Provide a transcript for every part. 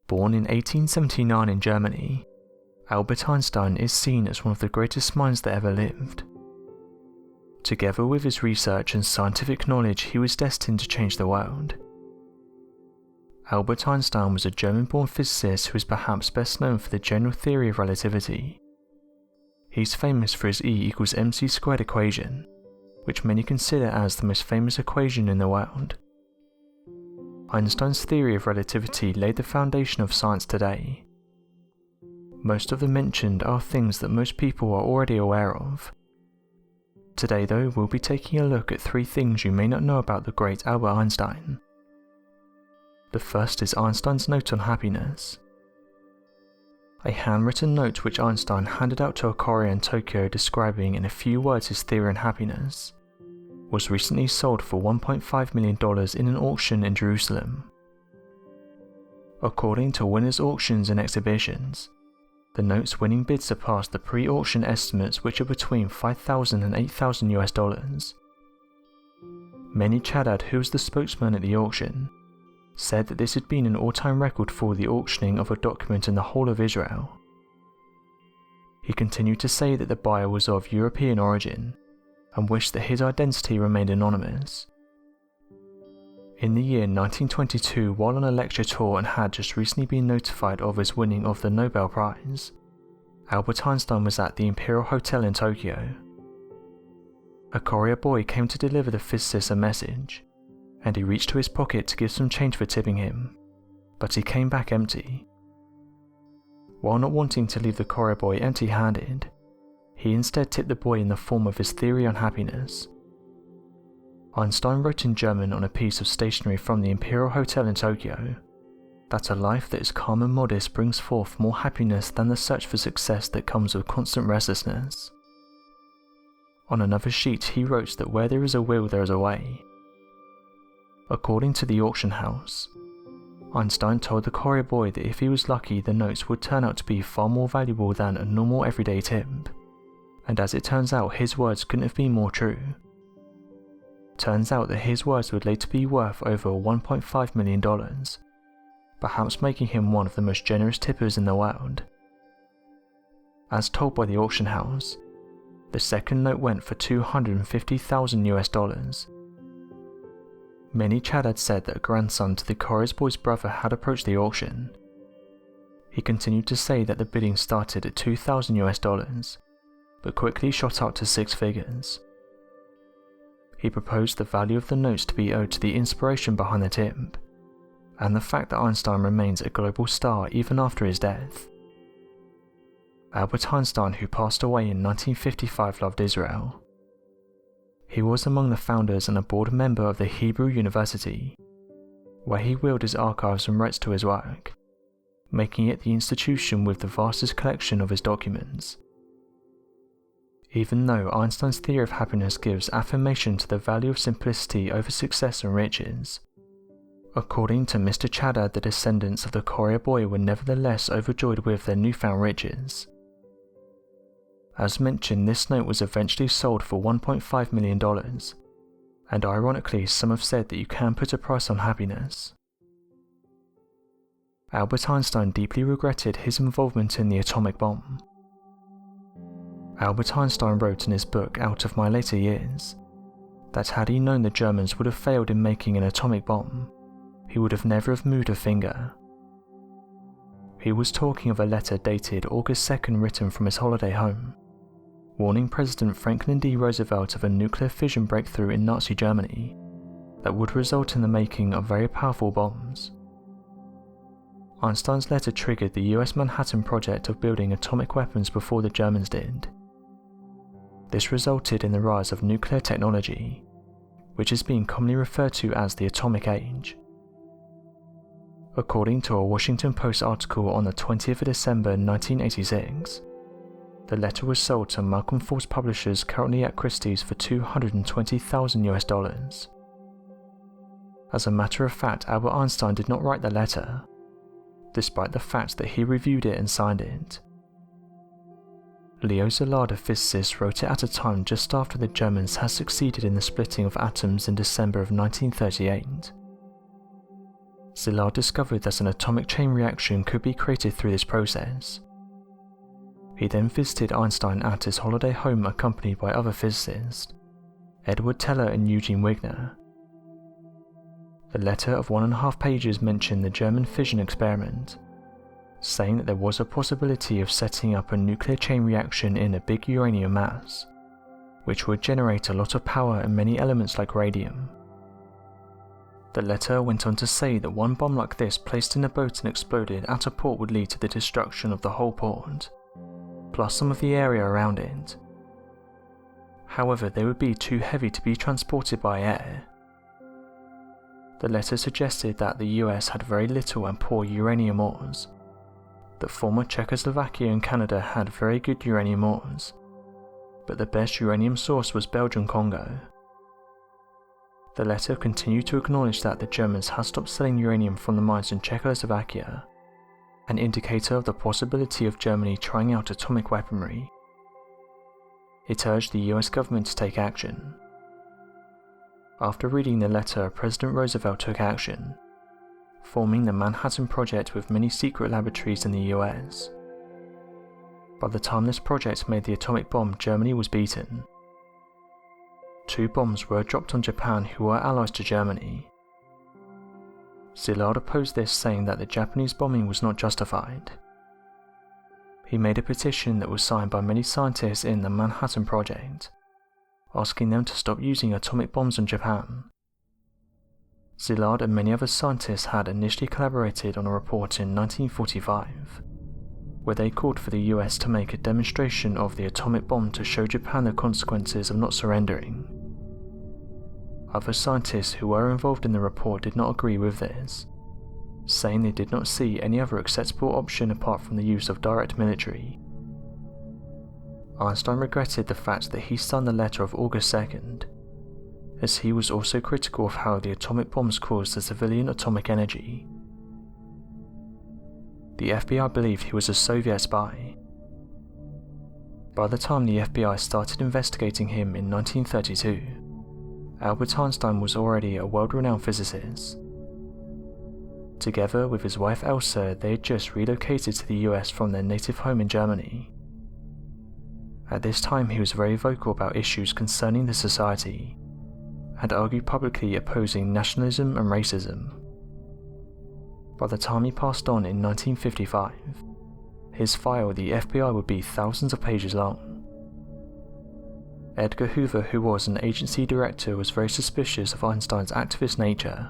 Born in 1879 in Germany, Albert Einstein is seen as one of the greatest minds that ever lived. Together with his research and scientific knowledge, he was destined to change the world. Albert Einstein was a German-born physicist who is perhaps best known for the general theory of relativity. He's famous for his E=mc² equation, which many consider as the most famous equation in the world. Einstein's theory of relativity laid the foundation of science today. Most of the mentioned are things that most people are already aware of. Today though, we'll be taking a look at 3 things you may not know about the great Albert Einstein. The first is Einstein's note on happiness. A handwritten note which Einstein handed out to a courier in Tokyo describing in a few words his theory on happiness, was recently sold for $1.5 million in an auction in Jerusalem. According to winners' auctions and exhibitions, the note's winning bid surpassed the pre-auction estimates, which are between $5,000 and $8,000. Many Chadad, who was the spokesman at the auction, said that this had been an all-time record for the auctioning of a document in the whole of Israel. He continued to say that the buyer was of European origin, and wished that his identity remained anonymous. In the year 1922, while on a lecture tour and had just recently been notified of his winning of the Nobel Prize, Albert Einstein was at the Imperial Hotel in Tokyo. A courier boy came to deliver the physicist a message, and he reached to his pocket to give some change for tipping him, but he came back empty. While not wanting to leave the courier boy empty-handed, he instead tipped the boy in the form of his theory on happiness. Einstein wrote in German on a piece of stationery from the Imperial Hotel in Tokyo that a life that is calm and modest brings forth more happiness than the search for success that comes with constant restlessness. On another sheet he wrote that where there is a will there is a way. According to the auction house, Einstein told the courier boy that if he was lucky the notes would turn out to be far more valuable than a normal everyday tip, and as it turns out his words couldn't have been more true. Turns out that his words would later be worth over $1.5 million, perhaps making him one of the most generous tippers in the world. As told by the auction house, the second note went for $250,000. Many Chadad said that a grandson to the courier's boy's brother had approached the auction. He continued to say that the bidding started at $2,000, but quickly shot up to 6 figures. He proposed the value of the notes to be owed to the inspiration behind the tip, and the fact that Einstein remains a global star even after his death. Albert Einstein, who passed away in 1955, loved Israel. He was among the founders and a board member of the Hebrew University, where he willed his archives and rights to his work, making it the institution with the vastest collection of his documents. Even though Einstein's theory of happiness gives affirmation to the value of simplicity over success and riches, according to Mr. Chadad, the descendants of the courier boy were nevertheless overjoyed with their newfound riches. As mentioned, this note was eventually sold for $1.5 million, and ironically some have said that you can put a price on happiness. Albert Einstein deeply regretted his involvement in the atomic bomb. Albert Einstein wrote in his book Out of My Later Years that had he known the Germans would have failed in making an atomic bomb, he would have never have moved a finger. He was talking of a letter dated August 2nd written from his holiday home, warning President Franklin D. Roosevelt of a nuclear fission breakthrough in Nazi Germany that would result in the making of very powerful bombs. Einstein's letter triggered the US Manhattan Project of building atomic weapons before the Germans did. This resulted in the rise of nuclear technology, which is being commonly referred to as the atomic age. According to a Washington Post article on the 20th of December 1986, the letter was sold to Malcolm Ford's publishers currently at Christie's for $220,000. As a matter of fact, Albert Einstein did not write the letter, despite the fact that he reviewed it and signed it. Leo Szilard, a physicist, wrote it at a time just after the Germans had succeeded in the splitting of atoms in December of 1938. Szilard discovered that an atomic chain reaction could be created through this process. He then visited Einstein at his holiday home accompanied by other physicists, Edward Teller and Eugene Wigner. The letter of 1.5 pages mentioned the German fission experiment, saying that there was a possibility of setting up a nuclear chain reaction in a big uranium mass, which would generate a lot of power and many elements like radium. The letter went on to say that one bomb like this placed in a boat and exploded at a port would lead to the destruction of the whole port, plus some of the area around it. However, they would be too heavy to be transported by air. The letter suggested that the US had very little and poor uranium ores, that former Czechoslovakia and Canada had very good uranium ores, but the best uranium source was Belgian Congo. The letter continued to acknowledge that the Germans had stopped selling uranium from the mines in Czechoslovakia, an indicator of the possibility of Germany trying out atomic weaponry. It urged the US government to take action. After reading the letter, President Roosevelt took action, forming the Manhattan Project with many secret laboratories in the US. By the time this project made the atomic bomb, Germany was beaten. 2 bombs were dropped on Japan, who were allies to Germany. Szilard opposed this, saying that the Japanese bombing was not justified. He made a petition that was signed by many scientists in the Manhattan Project, asking them to stop using atomic bombs on Japan. Szilard and many other scientists had initially collaborated on a report in 1945, where they called for the US to make a demonstration of the atomic bomb to show Japan the consequences of not surrendering. Other scientists who were involved in the report did not agree with this, saying they did not see any other acceptable option apart from the use of direct military. Einstein regretted the fact that he signed the letter of August 2nd, as he was also critical of how the atomic bombs caused the civilian atomic energy. The FBI believed he was a Soviet spy. By the time the FBI started investigating him in 1932, Albert Einstein was already a world-renowned physicist. Together with his wife Elsa, they had just relocated to the US from their native home in Germany. At this time, he was very vocal about issues concerning the society, and argued publicly opposing nationalism and racism. By the time he passed on in 1955, his file at the FBI would be thousands of pages long. Edgar Hoover, who was an agency director, was very suspicious of Einstein's activist nature,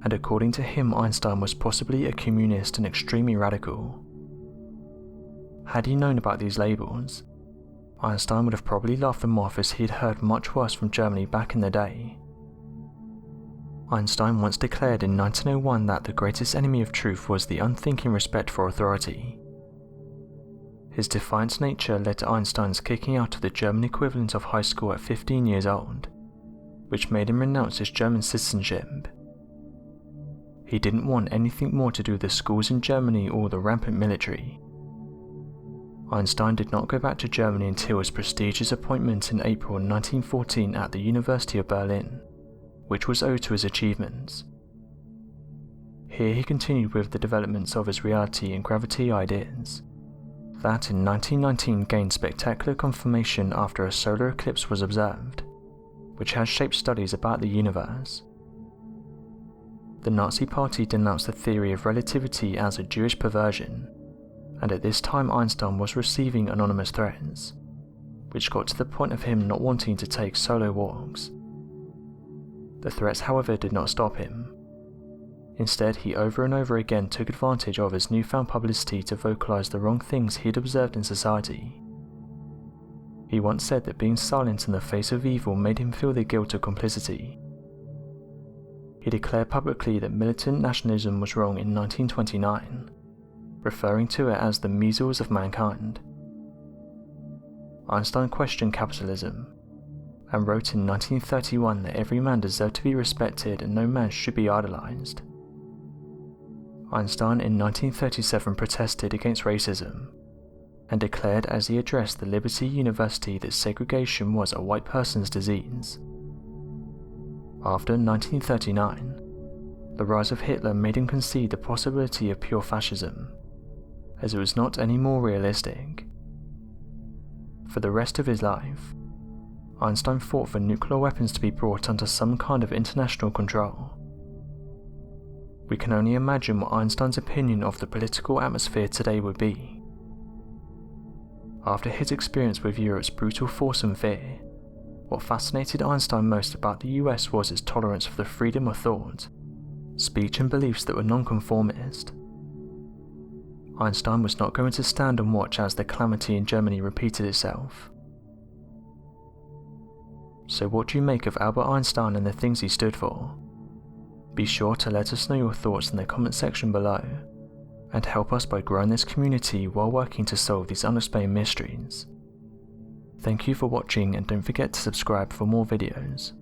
and according to him, Einstein was possibly a communist and extremely radical. Had he known about these labels, Einstein would have probably laughed them off, as he had heard much worse from Germany back in the day. Einstein once declared in 1901 that the greatest enemy of truth was the unthinking respect for authority. His defiant nature led to Einstein's kicking out of the German equivalent of high school at 15 years old, which made him renounce his German citizenship. He didn't want anything more to do with the schools in Germany or the rampant military. Einstein did not go back to Germany until his prestigious appointment in April 1914 at the University of Berlin, which was owed to his achievements. Here he continued with the developments of his reality and gravity ideas, that in 1919 gained spectacular confirmation after a solar eclipse was observed, which has shaped studies about the universe. The Nazi Party denounced the theory of relativity as a Jewish perversion, and at this time Einstein was receiving anonymous threats, which got to the point of him not wanting to take solo walks. The threats, however, did not stop him. Instead, he over and over again took advantage of his newfound publicity to vocalize the wrong things he had observed in society. He once said that being silent in the face of evil made him feel the guilt of complicity. He declared publicly that militant nationalism was wrong in 1929, referring to it as the measles of mankind. Einstein questioned capitalism, and wrote in 1931 that every man deserved to be respected and no man should be idolized. Einstein in 1937 protested against racism, and declared as he addressed the Liberty University that segregation was a white person's disease. After 1939, the rise of Hitler made him concede the possibility of pure fascism, as it was not any more realistic. For the rest of his life, Einstein fought for nuclear weapons to be brought under some kind of international control. We can only imagine what Einstein's opinion of the political atmosphere today would be. After his experience with Europe's brutal force and fear, what fascinated Einstein most about the US was its tolerance for the freedom of thought, speech and beliefs that were nonconformist. Einstein was not going to stand and watch as the calamity in Germany repeated itself. So what do you make of Albert Einstein and the things he stood for? Be sure to let us know your thoughts in the comment section below, and help us by growing this community while working to solve these unexplained mysteries. Thank you for watching, and don't forget to subscribe for more videos.